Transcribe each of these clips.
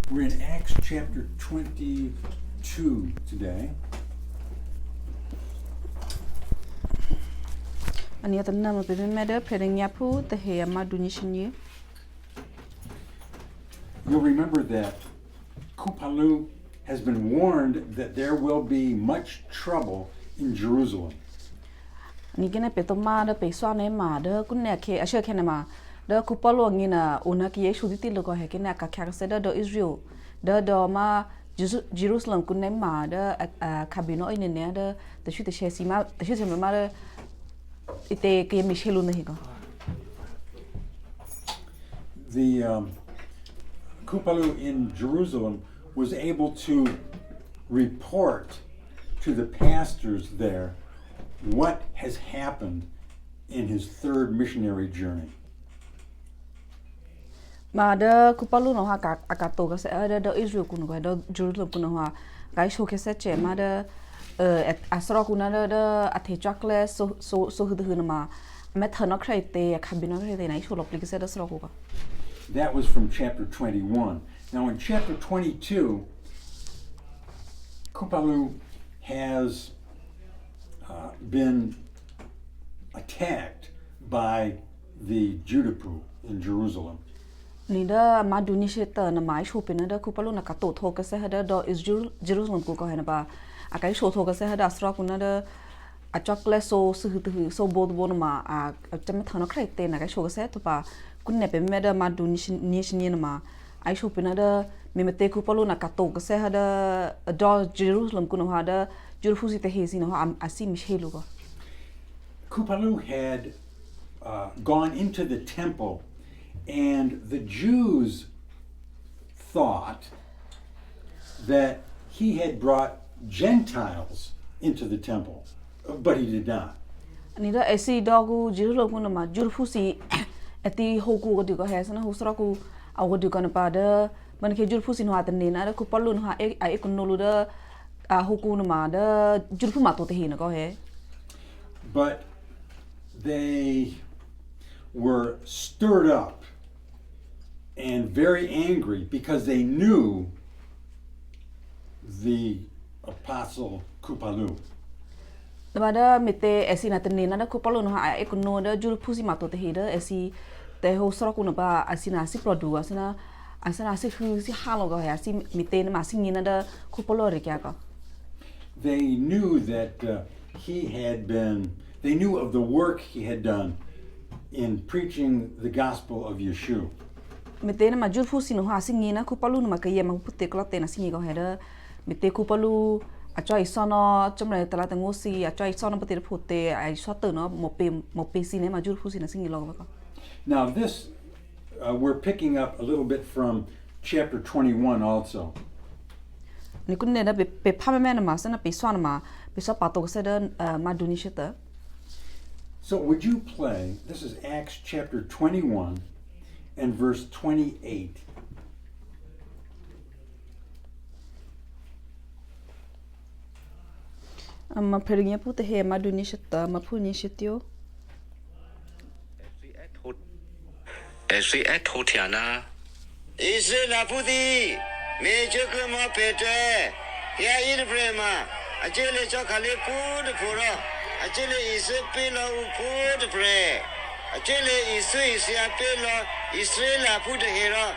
We're in Acts chapter 22 today. Ani ata nama pe meda perenya pu te he amadu nishinye. You'll remember that Kupalu has been warned that there will be much trouble in Jerusalem. Ni gene pe to ma da pe so ne ma da kunne ke ashe ke ma da kupalo ngina una ki yesu ti lo ko he ke na ka kha se da do Israel da ma Jerusalem kunne ma da kabino ine ne da de shi te she ma de shi ma da ite ke mi shelu ne ko. The Kupalu in Jerusalem was able to report to the pastors there what has happened in his third missionary journey. Ma da Kupalu no ha ka to ka se da Israel kun ko da Jerusalem kun ha ga sho ke se che ma da asra kun da athe chakle so hu ma me thana krai te khabino krai te nai sho lop ke se da sra ko. That was from chapter 21. Now in chapter 22, Kupalu has been attacked by the Judapu in Jerusalem. Ni da ma du ni sheta na mai sho pe na da Kupalu na ka to tho ka se da do is Jerusalem ko ha na ba akai sho tho ka se da asra kun da a chakle so so bod ma a cham thana krai te na ka sho ka se to pa kun ne pe me da ma du ni shi na ma ai sho pe na da me te Kupalu na ka to ka se da do Jerusalem kun ha da Jerufu si te he si no asi mi shelu ko. Kupalu had gone into the temple, and the Jews thought that he had brought Gentiles into the temple, but he did not. Ni da esi dogu Jerusalem kun ma Jerufu si eti hoku ko di ko he sana husra ku awu di ko na pa da man ke Jerufu si no atne na da Kupalu no ha ai kun no lu da hoku no ma da Jerufu ma to te he na ko he. But they were stirred up and very angry because they knew the apostle Kupalu. Da mete esi na tene na da Kupalu no ha e kuno da Jerufu si ma to te he da esi te ho sra ku no ba asina si produ asina si hu si halo go he asi mete na ma si ni na da Kupalu re kya ka. They knew that they knew of the work he had done in preaching the gospel of Yeshua. Mete na ma Jerufu si no ha si ni na Kupalu no ma ka ye ma putte kla te na si ni go he da mete Kupalu a choi sono chomre tala tengo si a choi sono putte putte ai soto no mo pe si ne ma Jerufu si na si ni lo ko. Now this we're picking up a little bit from chapter 21 also. Ni kun ne da pe pha me na ma sa na pe so na ma pe so pa to se da ma du ni sheta. So would you play, this is Acts chapter 21 and verse 28. Ma perinya pu te he ma du ni sheta ma pu ni shetio. Esri et hotiana. Ise la pudi me chukku ma pete ya ir prema achele chokale pud pura achele ise pelo pud pre achele isu isia pelo Israel pud hera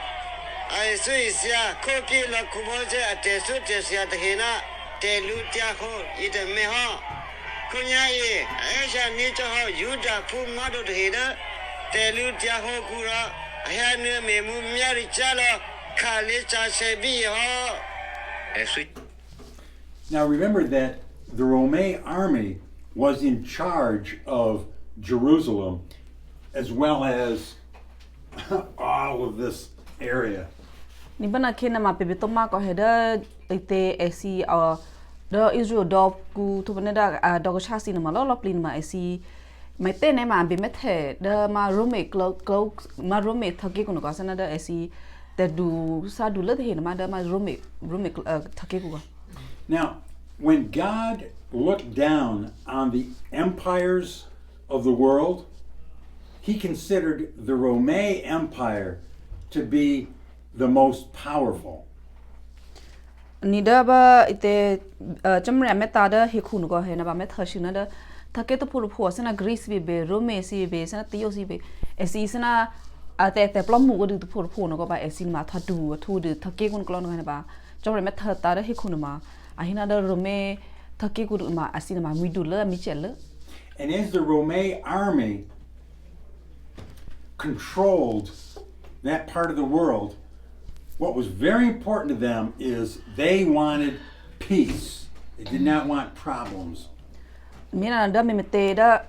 aisu isia kopi la kumoje atesu tesia tehena telu tia ho ite me ho kunya ye aisha ni cho ho yuda pu ma do tehena telu tia ho kura aya ne me mu myari chala khale cha sebi ho. Now remember that the Roman army was in charge of Jerusalem as well as all of this area. Ni bana ke na ma pe to ma ko he da ite esi da Israel do ku to bana da do ko chasi na ma lo plin ma esi mai te ne ma be methe da ma Rome clo ma Rome thake ko no ka sana da esi te du sa du le he na ma da ma Rome thake ko. Now, when God looked down on the empires of the world, he considered the Roman Empire to be the most powerful. ni da ba ite chamra meta da he khun go he na ba me thashina da thake to pur phu sana greece be rome si be sana tio si be esi sana te plom mu go du pur phu no go ba esi ma tha du thu de thake kun klon na ba chamra me tha ta da he khun ma ahina da rome thake ku ma asina ma mi du la mi chel. And as the Roman army controlled that part of the world, what was very important to them is they wanted peace. They did not want problems. Mina da me te da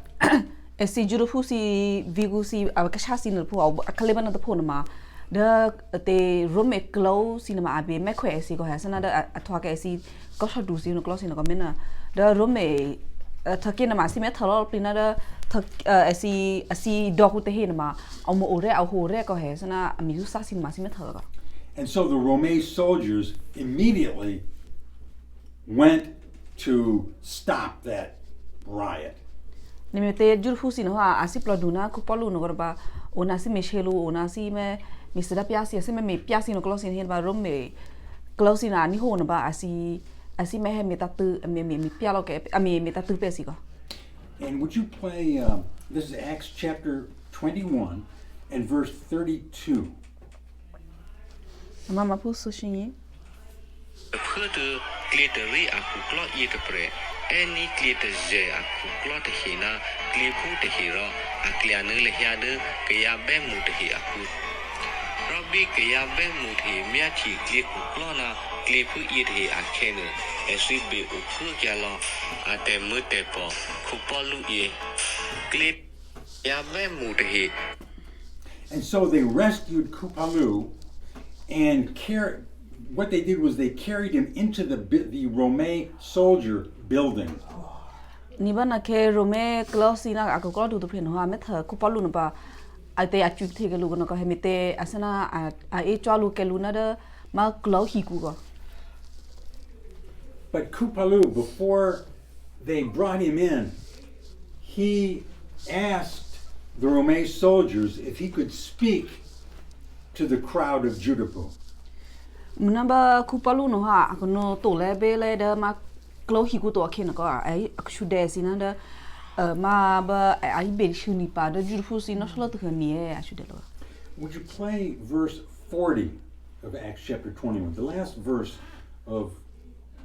esi juru fu si vigu si avakasha si no pu akaleba na da pu na ma da te rome klo si na ma abe me khwe si go ha sana da athwa ke si ko sha du si no klo si no ko mena da rome thake na ma si me thalo plina da asi doku te he na ma au mo ore au ho re ko he sana mi su sa si ma si me thalo ga. And so the Roman soldiers immediately went to stop that riot. Ni me te juru fu si no ha asi ploduna ku polu no ba ona si me shelu ona si me mi se da piasi se me piasi no klo si he ba rome klo si na ni ho na ba asi me he me ta tu me pia lo ke me ta tu pe si ko. And would you play, this is Acts chapter 21 and verse 32. Mama pu su shin yi. Phutu glittery aku klo it pre any glitter je aku klo te hina klipu te hiro aklia ne le hia de kaya be mu te hi aku Robi kaya be mu te mya chi kli ku klo na klipu it hi akhene esi be ukhu kya lo ate mu te po ku polu ye klip ya be mu te hi. And so they rescued Kupalu and what they did was they carried him into the Roman soldier building. Ni ba na ke rome close na ako ko du phen ha me tha ku palu na ba ate achu the ke lu na ko he me te asana a e chalu ke lu na da ma klo hi ku go. But Kupalu, before they brought him in, he asked the Roman soldiers if he could speak to the crowd of Judapu. Namba ku palu no ha ako no to le be le da ma klo hi ku to ke na ko ai akshu de si na da ma ba ai be shu ni pa da ju fu si no shlo to ni e ashu de lo. Would you play verse 40 of Acts chapter 21, the last verse of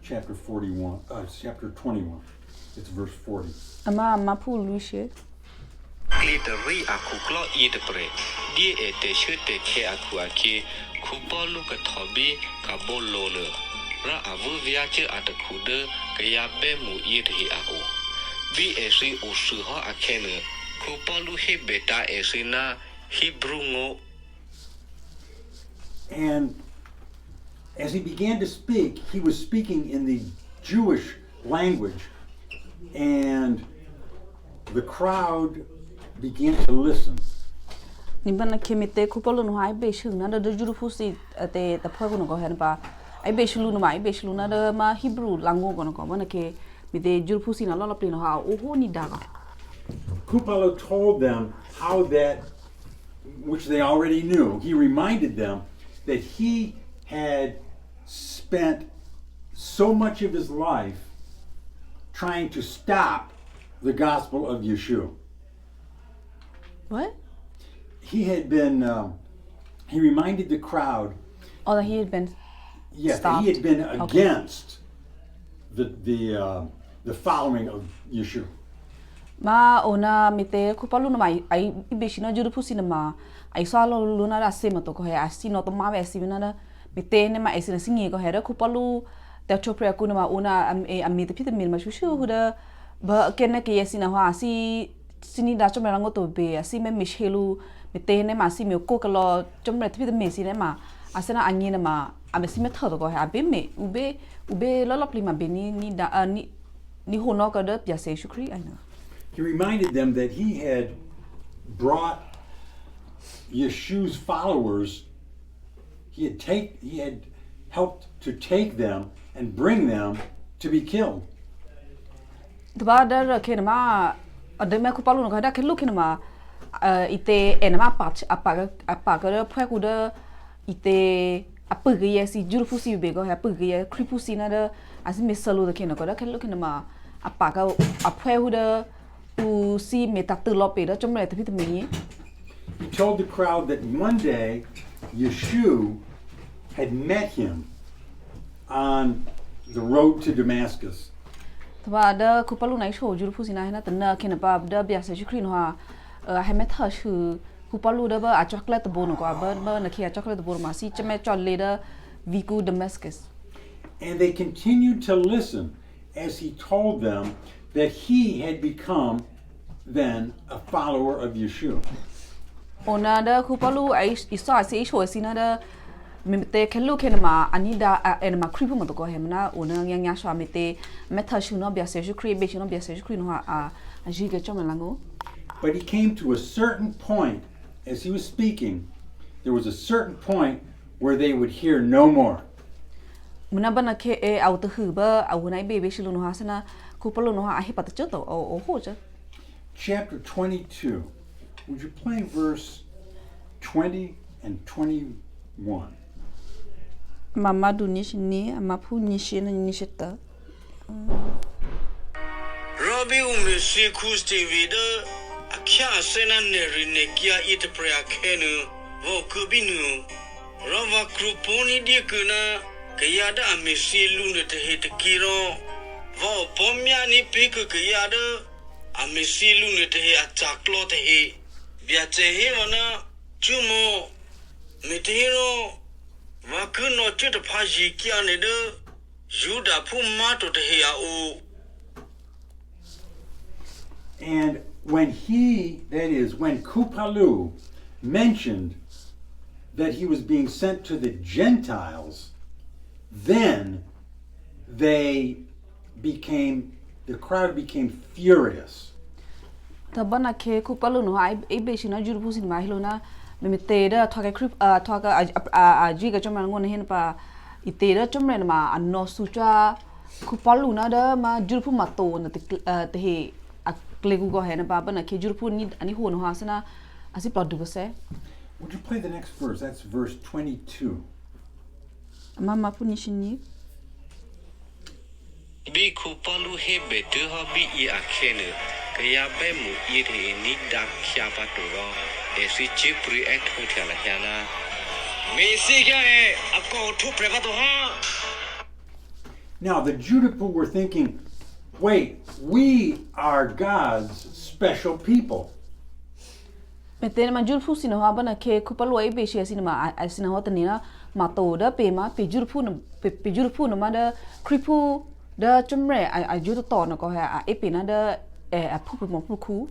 chapter 41, chapter 21. It's verse 40. Ma pu lu she. Glittery aku klo it pre di e te shute ke aku aki ku polu ka thobi ka bolo le ra avu via che at ku de kaya be mu it hi aku bi e si o su ho akene ku polu he beta e sina Hebrew ngo. And as he began to speak, he was speaking in the Jewish language, and the crowd began to listen. Ni ba na ke me te ku palu no ai be shu na da ju fu si te ta pha ku no ko he ba ai be shu lu no mai be shu na da ma Hebrew language ko no ko ba na ke mi te ju fu si na lo pli no ha o ho ni da ga. Kupalo told them how that, which they already knew, he reminded them that he had spent so much of his life trying to stop the gospel of Yeshua. What? He had been, he reminded the crowd, Oh, that he had been yes, stopped. he had been Okay. against the following of Yeshua. Ma ona mi te ku palu no mai ai be shi na ju fu si na ma ai sa lo lu na ra se ma to ko he asi no to ma be si na mi te ne ma ai si na singi ko he ra ku palu te to pre ku na ma ona mi te pite mi ma shu shu hu da ba ke na ke si na ha si sini da cho me rango to be asi me mi shelu mi te ne ma si mi ko ka lo cho me te pite mi si ne ma asena anyi na ma a me si me tho to ko he a be me ube lo lo pli ma be ni da ni ho no ka da pya se shu kri ai na. He reminded them that he had brought Yeshua's followers, he had helped to take them and bring them to be killed. The bada kenama the Makupalu no kada kelu kenama ite enama patch apaga pwekuda ite apa gaya si juru pusi bego apa gaya kripusi na da asi mesalo da kena ko da kello kena ma apa ka apa hu da u si meta lope da chomre tapi tmi He told the crowd that one day Yeshua had met him on the road to Damascus. twa da ku palu nai sho juru pusi na na tna kena pa da bia se shukri no ha ha meta shu ku palu da ba a chocolate bo no ko ba na kia chocolate bo ma si chme cholle da viku Damascus. And they continued to listen as he told them that he had become then a follower of Yeshua. Ona da ku palu ai isa se sho si na da mete kello kenma anida enma kripu mo ko hemna ona nya sho mete meta shu no bia se shukri be shu no bia se shukri no a jiga chomelango. But he came to a certain point as he was speaking. There was a certain point where they would hear no more. Muna bana ke e au te huba au nai be shilu no hasana ku palu no a hipa te choto o hoja. Chapter 22. Would you play verse 20 and 21? Mama dunishni amapu nishina nishita. Robbie umisi kusti vida akya sena nerine kia ite prea kenu vo kubinu rova kruponi dikuna kayada amisi lune te hete kiro vo pomya ni piku kayada amisi lune te he achaklo te he bia te he wana chumo metero vakuno chute phaji kia ne de juda phu mato te he a o. And when when Kupalu mentioned that he was being sent to the Gentiles, then the crowd became furious. Tabana ke ku palu no ai be shina juru pusin ma hilona me te da thoka krip thoka a ji ga chomra ngon hen pa ite da chomra ma anno su cha ku palu na da ma juru pu ma to na te he a klegu go hen pa bana ke juru pu ni ani ho no hasana asi plodu bose. Would you play the next verse? That's verse 22. Mama pu ni shini bi khu palu he be de ha bi I akhene kaya be mu I de ni da kya pa to ro e si chi pri et ho thya la kya na me si kya e akko thu pre ba to ha. Now the Judah people were thinking, wait, we are God's special people. Mete ma juru pu sino ha bana ke ku palu ai be shi asina ma asina ho tani na ma to da pe ma pe juru pu no ma da kripu da chomre a juru to no ko ha a pe na da a pu mo pu ku.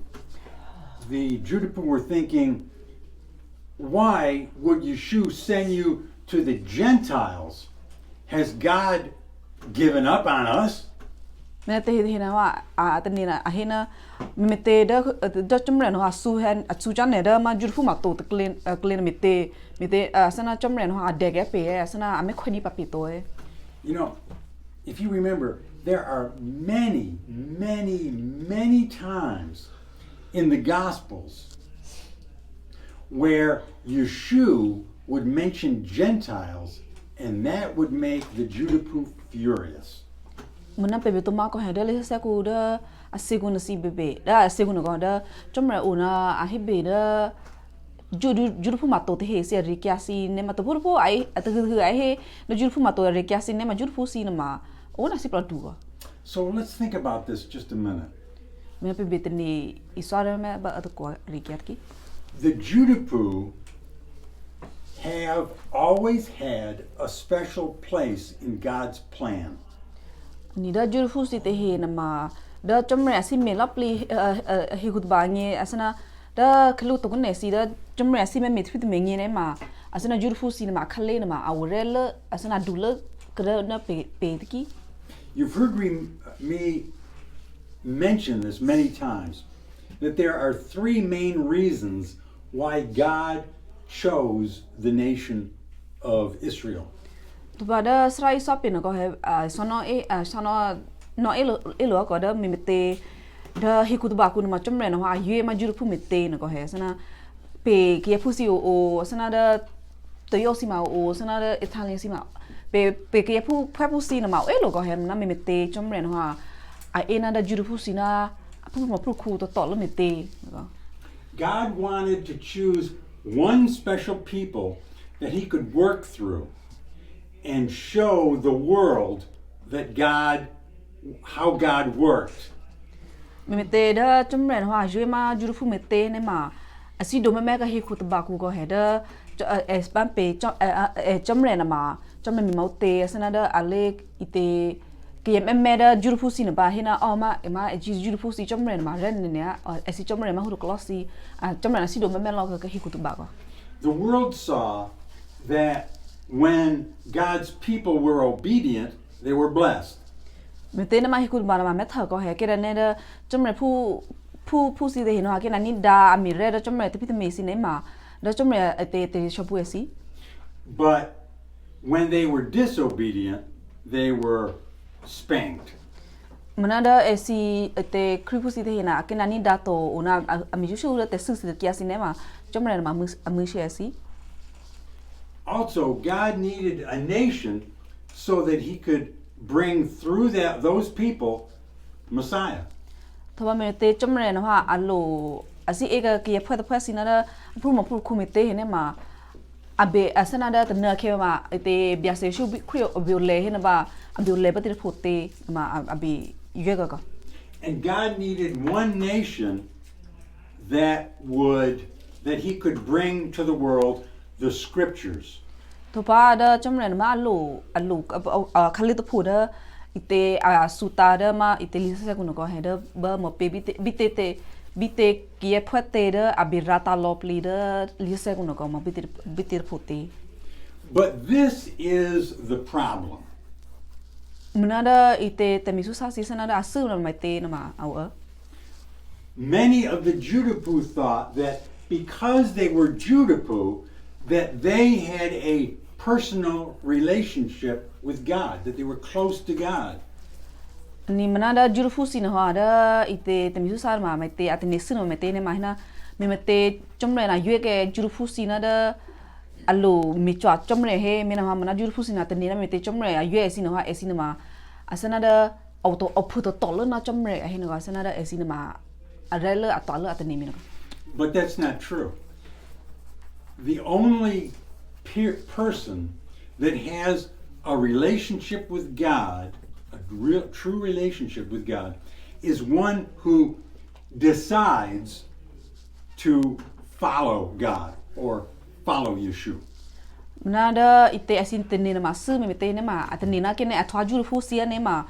The Judah people were thinking, why would Yeshua send you to the Gentiles? Has God given up on us? Me te he na wa a tani na a he na me te da chomre no ha su han a su chan ne da ma juru pu ma to te clean me te asana chomre no ha de ge pe asana a me khoni pa pi to e. You know, if you remember, there are many, many, many times in the Gospels where Yeshua would mention Gentiles, and that would make the Judah people furious. Muna pe to ma ko ha de le sa ku da a segunda si bebe da segunda ko da chomra una a hebe da juru pu ma to te he se ri kya si ne ma to pu ai at hu ai he no juru pu ma to ri kya si ne ma juru pu si ne ma ona si pla tu. So let's think about this just a minute. Me pe betni isara me ba at ko ri kya ki. The Judah people have always had a special place in God's plan. Ni da juru pu si te he na ma da chomra si me lapli he hut ba nge asana da khlu to ne si da chomra si me mit fit me nge ne ma asana juru pu si na ma khale na ma awrel asana dul kra na pe ki. You've heard me mention this many times, that there are three main reasons why God chose the nation of Israel. Pada serai sopi na ko he sono no elo ko da mimete da hikut ba ku ma chomre na ha yue ma juru pu mete na ko he sana pe kia pusi o sana da to yo si ma o sana de Italian si ma pe ke pu si na ma e lo ko he na me te chom ren ha a ena da beautiful si na pu mo pu ku to lo me te God wanted to choose one special people that he could work through and show the world that how God worked. me te da chom ren ha jwe ma beautiful me te ne ma asi do me ka he ku to ba ku ko he da es ban pe chom ren ma chom me mo te sana da ale ite ke me da beautiful si na ba he na o ma beautiful si chom ren ma ren ne ya asi chom ren ma hu ko si chom ren asi do me lo ka he ku to ba ko The world saw that when God's people were obedient, they were blessed. me te na ma hi ku ba na ma me tha ko he ke ne da chom re pu si de no ha ke na ni da mi re da chom re te pi te me si ne ma da chom re te shopu si But when they were disobedient, they were spanked. mana da si te kripu si de na ke na ni da to ona mi ju shu te su si de kia si ne ma chom re ma mu shi si Also, God needed a nation so that he could bring through those people Messiah. to ba me te chom re na ha alo asi e ga ke phwa si na da pu mo pu ku me te ne ma abe asana da ta na ke ma te bia se shu bi khrio obi le he na ba abi le ba te phote ma abi ye ga And God needed one nation that he could bring to the world the scriptures. to ba da chom re ma alo khali to phu da ite suta da ma ite li sa ku no ko he da ba mo pe bi te ki e phwa te da abi rata lopli da li sa ku no ko ma bi te phote But this is the problem. Menada ite temisu sa si sana da asu na mai te na ma au Many of the Judapu thought that because they were Judapu, that they had a personal relationship with God, that they were close to God. ni menada jurufu si na ha da ite temisu sa ma mai te atene su no mai te ne ma na me te chomre na yue ke jurufu si na da alo mi chwa chomre he me na ma na jurufu si na tene na me te chomre a yue si na ha e si na ma asana da auto opu to lo na chomre he na asana da e si na ma arele atalo atene me na But that's not true. The only person that has a relationship with God, a real true relationship with God, is one who decides to follow God or follow Yeshua. Menada ite asin tene na ma su me te ne ma atene na ke ne atwa jurufu si ne ma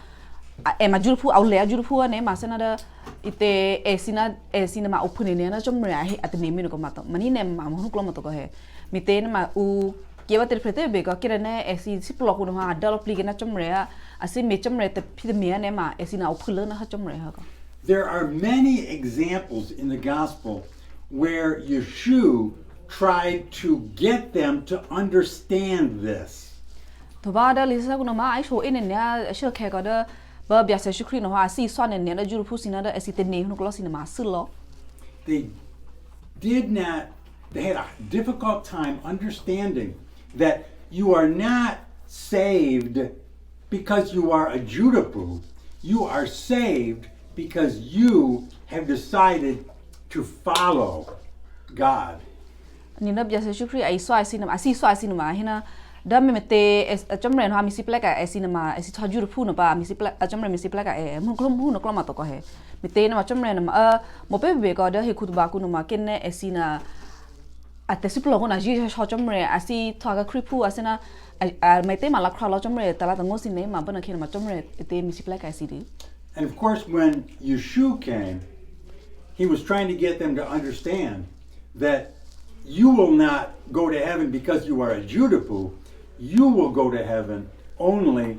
e ma jurufu au le jurufu ne ma sana da ite esina ma opune ne na chomre a he atene me no ko mato mani ne ma mo ko mato ko he mi te ne ma u ke ba interprete be ko kire ne esi si plo ko no ha develop li na chomre a asi me chomre te pi me ne ma esina opule na ha chomre ha ko There are many examples in the gospel where Yeshua tried to get them to understand this. to ba da li sa ko no ma ai sho ene ne a sho ke ko da ba bia se shukri no ha si swa ne ne da jurufu si na da esi te ne no ko si na ma su lo They had a difficult time understanding that you are not saved because you are a Judapu. You are saved because you have decided to follow God. ni na bia se shukri ai swa si na asi swa si na ma hina da me te chomre no ha mi si pleka esi na ma esi tha jurufu no ba mi si pleka chomre mi si pleka e mu no ma to ko he mi te na ma chomre na ma mo pe be ko da he khut ba ku no ma ken ne esi na ate si plo ko na ji sho chomre asi tha ga kripu asina mai te ma la khra lo chomre ta la ngo si ne ma bana khen ma chomre te mi si pleka esi di And of course, when Yeshua came, he was trying to get them to understand that you will not go to heaven because you are a Judapu. You will go to heaven only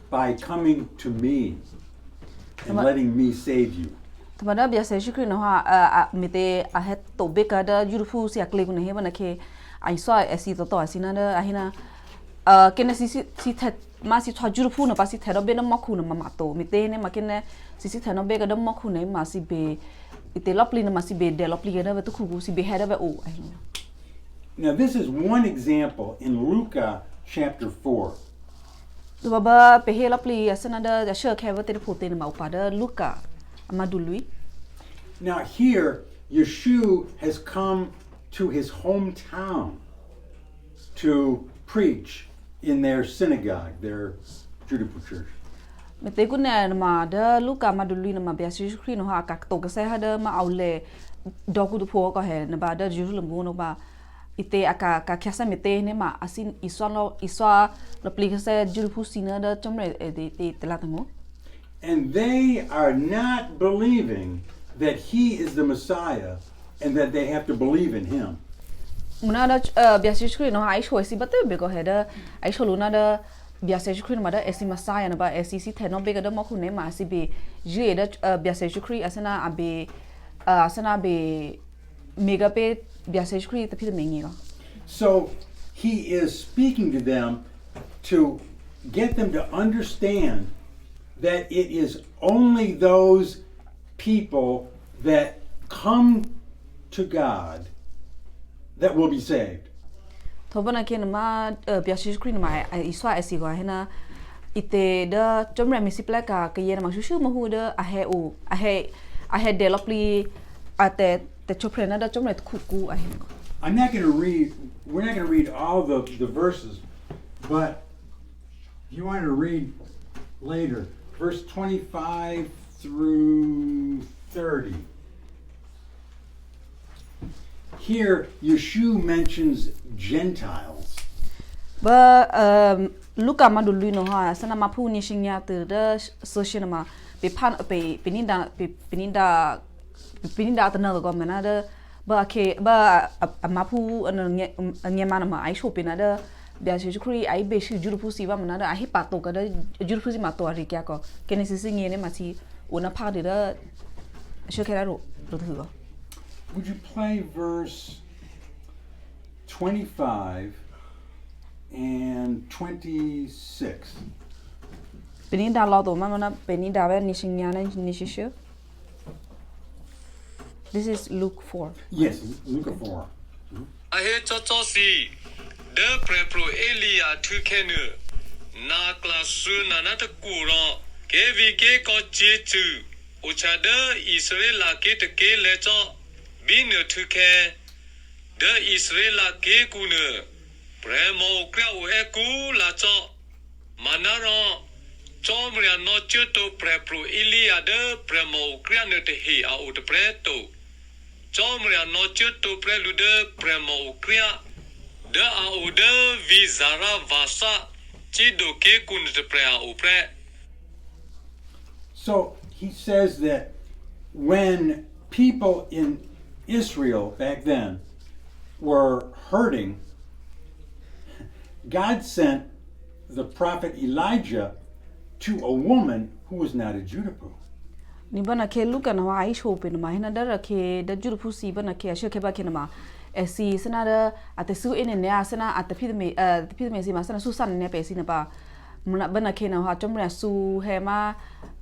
by coming to me and letting me save you. Tabada bia se shukri no ha mi te a het to be ka da jurufu si akle ku ne he bana ke ai so esi to asina da ahina kene si the ma si tha jurufu no pa si the do be no makhu no ma to mi te ne ma kene si the no be ka do makhu ne ma si be ite lopli no ma si be de lopli ga da be to khu si be he da be o Now, this is one example in Luke chapter 4. ตัวบ่ไปเฮลปลีสนาเดจะเชื่อแค่ว่าเตพูเตนมาอุปาเดลูกามาดูลุย Now, here, Yeshua has come to his hometown to preach in their synagogue, their Judaic church. เมเตกุนเนมาเดลูกามาดูลุยนมาเบียซิครีนฮากตกเซฮเดมาเอาเลดอกุตุโพก็เห็นบาเดจูรุลมูนบาอิเตอากาแคสเมเตเนมาอาซินอิสวาลปลีกเซจูรุพูซินเดจอมเรเตลาตังโ And they are not believing that he is the Messiah and that they have to believe in him. มุนาเดเบียซิครีนฮไอช่วยสิบัตเตเบก็เฮเดไอชลูนาเดเบียซิครีนมาเดเอซิมาไซน์นะบาเอซิซิเทนอเบก็เดมอคุเนมาซิเบจีเดเบียซิครีอาสนาอาเบเมกาเปเบียซิครีตะพิดเมงีก็ So he is speaking to them to get them to understand that it is only those people that come to God that will be saved. ทบนาเคนมาเบียซิครีนมาไอสวาไอซิก็เฮนะอิเตเดจอมเรมิซิเปลกากเยนมาชูมาฮูเดอะเฮอูอะเฮเดลอปลีอะเตชเพรนะเดจอมเรตคุกูอะเฮ I'm not going to read, we're not going to read all the verses, but if you want to read later, verse 25 through 30. Here, Yeshua mentions Gentiles. บลูกามาดูลุยno ha sana ma phu ni shinya te de social ma pe phan pe pininda ta na go mena de ba ke ba ma phu nge ma na ma ai sho pe na de bia shi kri ai be shi juru phu si ba mena de ai pa to ka de juru phu si ma to ri kya ko ke ni si nge ne ma si ona pha de sho ke ra ro thu go. Would you play verse 25 and 26? Pininda lo to ma na pininda ba ni shinya na ni shi shu. This is Luke 4. Yes, Luke 4. Ahe cho cho si de pre pro Elia thu khen na kla su na na ta ku ro ke vi ke ko chi chu o cha de Israel la ke te ke le cho bi ne thu khe de Israel la ke ku ne pre mo kra o e ku la cho mana ro cho mria no chu to pre pro Elia de pre mo kra ne te hi a o te pre to cho mria no chu to pre lu de pre mo kra de a o de vizara vasa chi do ke kun te pre a o pre. So he says that when people in Israel back then were hurting, God sent the prophet Elijah to a woman who was not a Judaic. Ni bana ke luka na ai sho pe na ma hina da ke da juru phu si bana ke ashe ke ba ke na ma esi sana da ate su ene ne asana ate phid me si ma sana su san ne pe si na ba mna bana ke na ha chomra su he ma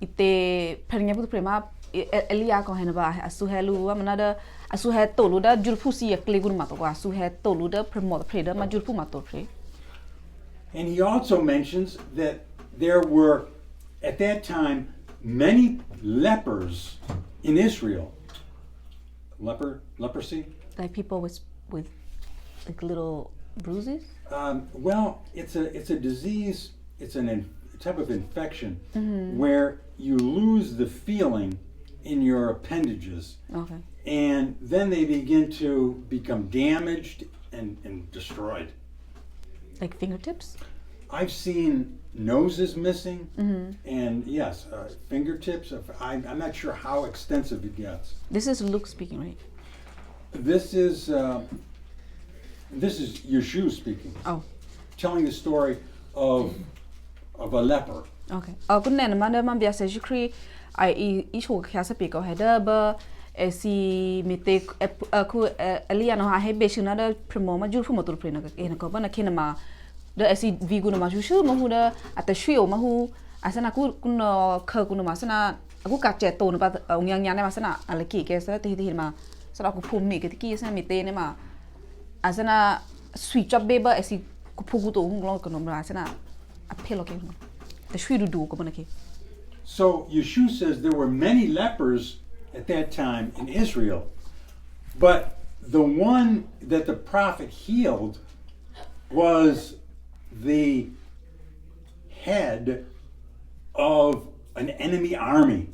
ite phanya pu pre ma elia ko he na ba asu he lu wa mna da asu he to lu da juru phu si ya kle gun ma to asu he to lu da promote pre da ma juru phu ma to pre. And he also mentions that there were at that time many lepers in Israel. Leprosy? Like people with like little bruises? Well, it's a disease. It's a type of infection where you lose the feeling in your appendages, Okay. and then they begin to become damaged and destroyed. Like fingertips? I've seen noses missing, and yes, fingertips. I'm not sure how extensive it gets. This is Luke speaking, right? This is Yeshua speaking, Oh. telling the story of a leper. Okay. Kun nen man man bia se jikri ai I sho kha sa pe ko he da ba si mite ku elia no ha he be shina da primo ma jur fu motor pre na ke na ko ba na kina ma da si vi gu no ma shu ma hu da ata shio ma hu asana ku kun kha ku no ma sana aku ka che to no ba ngyang nya ne ma sana ala ki ke sa ti ma sa ku phu mi ke ki sa mi te ne ma asana sweet job beba esi kupugu to nglo ko nomra asana apelo ke no the sweet do ko banake. So Yeshua says there were many lepers at that time in Israel, but the one that the prophet healed was the head of an enemy army.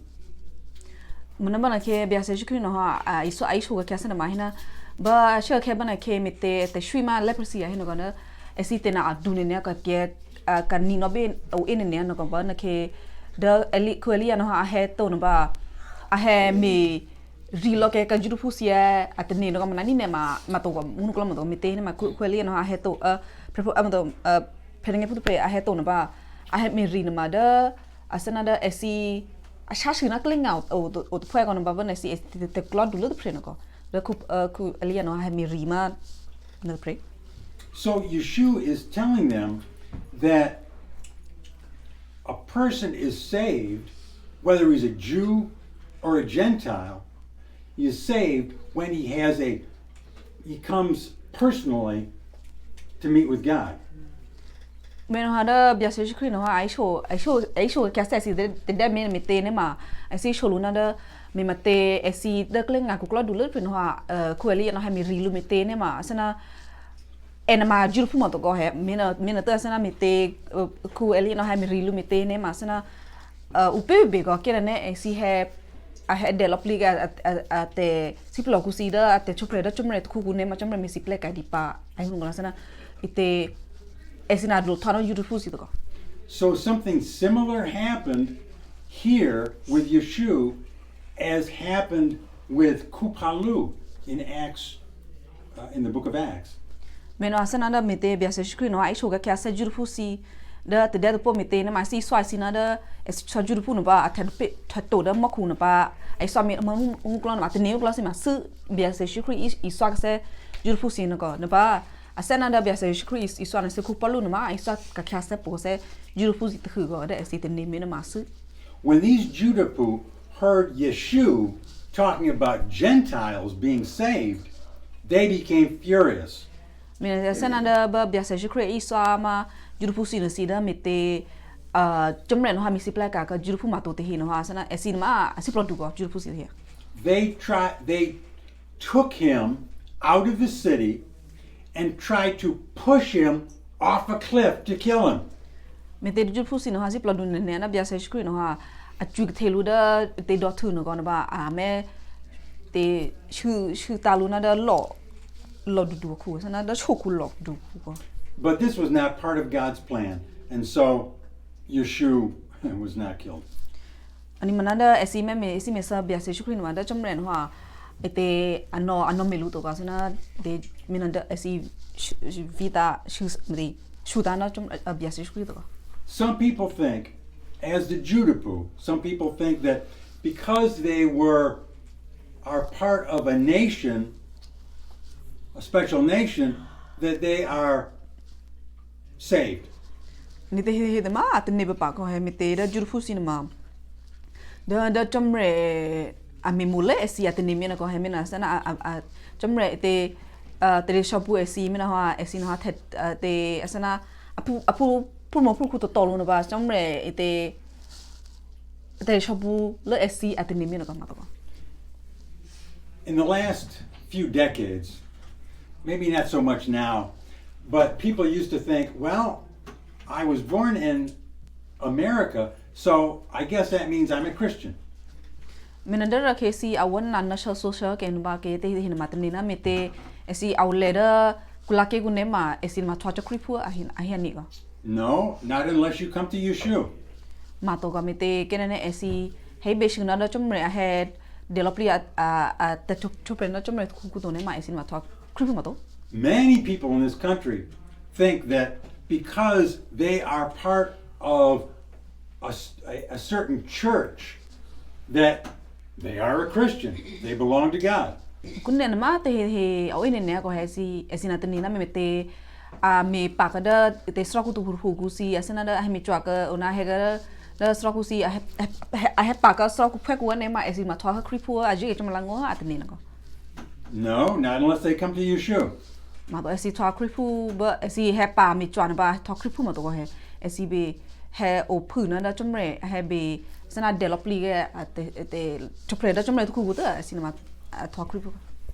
Muna bana ke biasa jikri no ha iso aisho ga kasana mahina ba sha ke bana ke mite te shwima leprosy ya hino gana esite na adune ne ka ke kanni no be o inene no ka bana ke the eli kweli no ha he to no ba a he me reloke ka juru fusia atene no ka mana ni ne ma to ko munu ko mo to mite ne ma kweli no ha he to prepo amdo penenge putu pre a he to no ba a he me ri no ma da asana da esi a shashi na kling out o to pwe ko no ba bana esi te klod du lu pre no ko da ku eli no ha me ri ma no pre. So Yeshua is telling them that a person is saved, whether he's a Jew or a Gentile, he is saved when he comes personally to meet with God. Men hada biasa jikri no aisho kasa si de men mete ne ma asi sholuna da me mate esi de kling aku klo dulu pin ha kweli no ha mi rilu mete ne ma sana enama jurpu mo to go he mena ta sana mete kweli no ha mi rilu mete ne ma sana upe be go kera ne esi he a he de lopliga te siplo kusida te chupre da chumre ku ne ma chumre mi siple ka dipa ai ngona sana ite So something similar happened here with Yeshua as happened with Kupalu in Acts, in the book of Acts. Meno asana da mete biasa shukri no aisho ga kasa jurfusi da te da po mete na masi swa sina da es jurfu no ba atadpe tato da maku no ba ai swa me klon ma te ne klon ma su biasa shukri I swa se jurfusi no ko no ba asana da biasa shukri iswa na se kupalu no ma iswa ka kasa po se jurufu zi tu go da esi te neme na masu. When these Judapu heard Yeshua talking about Gentiles being saved, they became furious. Mena asana da ba biasa shukri iswa ma jurufu si no si da mete jomre no ha mi sipla ka jurufu ma to te hi no asana esi ma asiplo du go jurufu si here. They took him out of the city and tried to push him off a cliff to kill him. Mete jurufu si no ha siplo du ne na biasa shukri no ha a juk thelu da te do tu no go na ba a me te shu talu na da lo du ku sana da choku lo du ku. But this was not part of God's plan, and so Yeshua was not killed. Ani manada esi me sa biasa shukri no da chomre no ha ete ano melu to ka sana de minanda esi vida shudana chom biasa shukri to. Some people think, as the Judapu, some people think that because they are part of a nation, a special nation, that they are saved. Ni te he de ma at ne ba ko he mite da jurfu sinema. Da chomre a memule esi at ne mena ko he mena sana a chomre te te shapu esi mena ha esi no ha te asana apu pulmo pulku to tolo no ba chomre te shapu le esi at ne mena ko ma to. In the last few decades, maybe not so much now, but people used to think, well, I was born in America, so I guess that means I'm a Christian. Minadara ke si awan na social ke ba ke te hin matnina mete esi awleda kulake gunema esi ma twa kripu ahin ni ga. No, not unless you come to Yeshua. Ma to ga mete kenene esi hey be shuna da chomre ahead developli a te chopre na chomre ku to ne ma esi ma twa kripu ma to. Many people in this country think that because they are part of a certain church, that they are a Christian. They belong to God. Kunne ma te he o ine ne ko he si esina te na me te a me pakada te sraku tu hu si asana da me chwa ka ona he ga da sraku si a he paka sraku phe ko ne ma esi ma thwa kripu a ji chom lango at ne ko. No, not unless they come to Yeshua. mà tôi sẽ thoa clip phu bơ sẽ hay pa mi chọn ba thoa clip phu mà tôi hay sẽ bị hay open nó trong này hay bị sẽ là develop li cái để chụp lại đó trong này tôi cũng có sẽ mà thoa clip phu.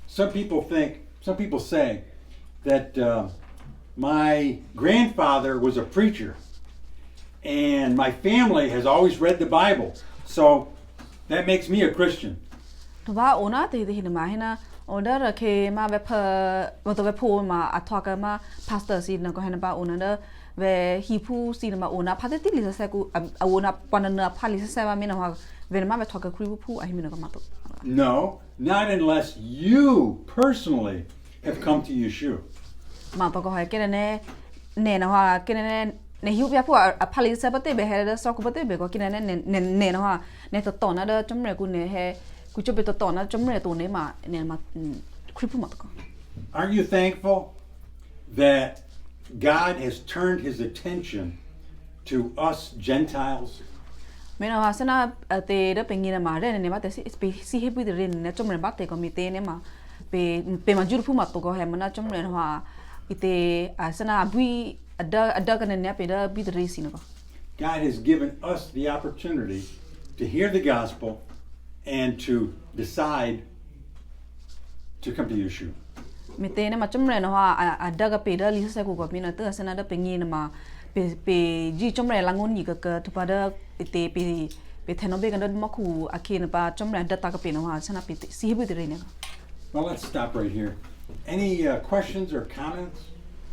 Some people say that my grandfather was a preacher, and my family has always read the Bible, so that makes me a Christian. Và ona thì hình mà hena ona là khi mà về mà tôi về phô mà thoa cái mà pastor xin nó có hena ba ona đó về hipu xin mà ona pastor tí lý sẽ cô ona quan nợ pa lý sẽ mà mình nói về mà về thoa cái clip phu ai mình nó có mà tôi. No, not unless you personally have come to Yeshua. Mà tôi có hỏi cái này nè nó hoa cái này nè hiu bia phu pa lý sẽ bắt tay về hay là sau cũng bắt tay về có cái này nè nó hoa nè tổ nó đó trong này cũng nè hay cũng cho biết tổ nó trong này tổ này mà nè mà clip phu mà tôi. Aren't you thankful that God has turned his attention to us Gentiles? Mình nói sẽ là tê đó bên kia mà đây này mà tê si hết bây giờ này trong này bắt tê có mi tê này mà về mà chụp phim mà tôi có hem mà trong này hoa ite sẽ là bui ada cái này bây giờ bây giờ xin nó. God has given us the opportunity to hear the gospel and to decide to come to Yeshua. Mi tê này mà trong này hoa ada cái bây giờ lý sẽ có mình là tức sẽ là đó bên kia mà về gì trong này là ngôn gì cái thứ ba đó ite về thay nó bên cái đó mà khu akin ba trong này data cái bên hoa sẽ là si hết bây giờ này. Well, let's stop right here. Any questions or comments?